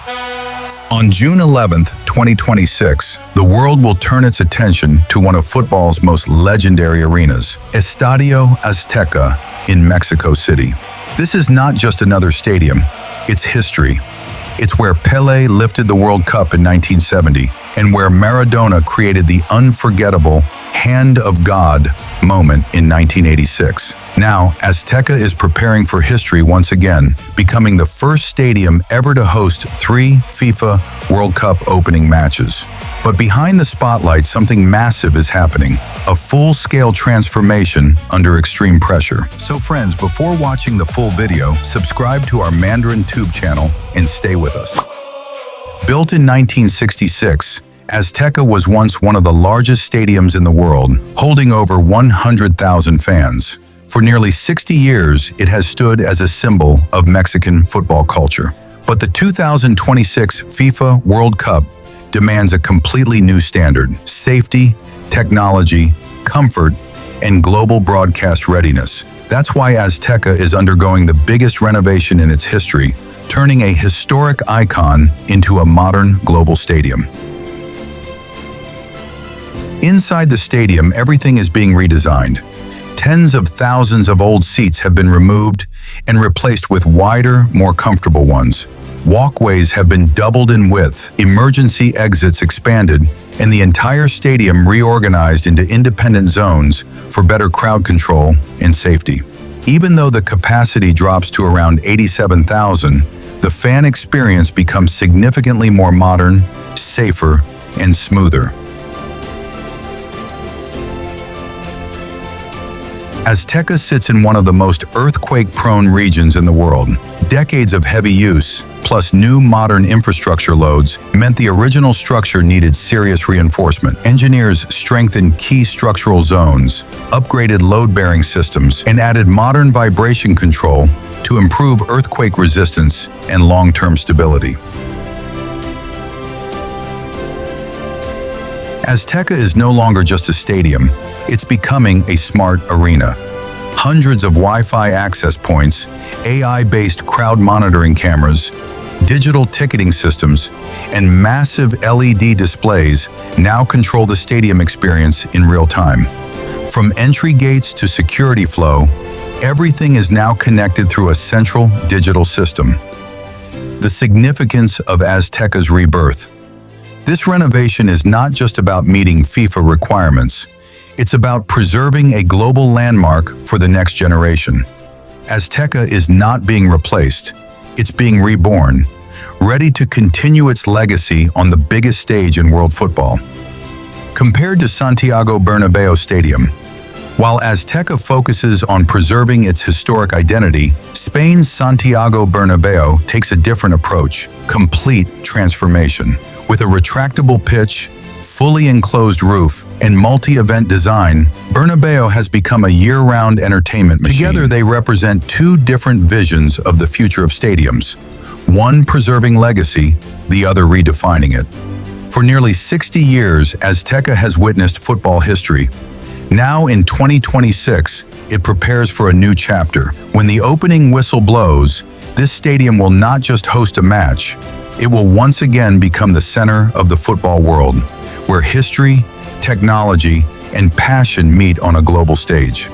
On June 11, 2026, the world will turn its attention to one of football's most legendary arenas, Estadio Azteca in Mexico City. This is not just another stadium, it's history. It's where Pelé lifted the World Cup in 1970 and where Maradona created the unforgettable Hand of God moment in 1986. Now, Azteca is preparing for history once again, becoming the first stadium ever to host 3 FIFA World Cup opening matches. But behind the spotlight, something massive is happening, a full-scale transformation under extreme pressure. So friends, before watching the full video, subscribe to our Mandarin Tube channel and stay with us. Built in 1966, Azteca was once one of the largest stadiums in the world, holding over 100,000 fans. For nearly 60 years, it has stood as a symbol of Mexican football culture. But the 2026 FIFA World Cup demands a completely new standard: safety, technology, comfort, and global broadcast readiness. That's why Azteca is undergoing the biggest renovation in its history, turning a historic icon into a modern global stadium. Inside the stadium, everything is being redesigned. Tens of thousands of old seats have been removed and replaced with wider, more comfortable ones. Walkways have been doubled in width, emergency exits expanded, and the entire stadium reorganized into independent zones for better crowd control and safety. Even though the capacity drops to around 87,000, the fan experience becomes significantly more modern, safer, and smoother. Azteca sits in one of the most earthquake-prone regions in the world. Decades of heavy use, plus new modern infrastructure loads, meant the original structure needed serious reinforcement. Engineers strengthened key structural zones, upgraded load-bearing systems, and added modern vibration control to improve earthquake resistance and long-term stability. Azteca is no longer just a stadium, it's becoming a smart arena. Hundreds of Wi-Fi access points, AI-based crowd monitoring cameras, digital ticketing systems, and massive LED displays now control the stadium experience in real time. From entry gates to security flow, everything is now connected through a central digital system. The significance of Azteca's rebirth. This renovation is not just about meeting FIFA requirements. It's about preserving a global landmark for the next generation. Azteca is not being replaced. It's being reborn, ready to continue its legacy on the biggest stage in world football. Compared to Santiago Bernabéu Stadium, while Azteca focuses on preserving its historic identity, Spain's Santiago Bernabéu takes a different approach: complete transformation. With a retractable pitch, fully enclosed roof, and multi-event design, Bernabéu has become a year-round entertainment machine. Together, they represent 2 different visions of the future of stadiums, one preserving legacy, the other redefining it. For nearly 60 years, Azteca has witnessed football history. Now, in 2026, it prepares for a new chapter. When the opening whistle blows, this stadium will not just host a match, it will once again become the center of the football world, where history, technology, and passion meet on a global stage.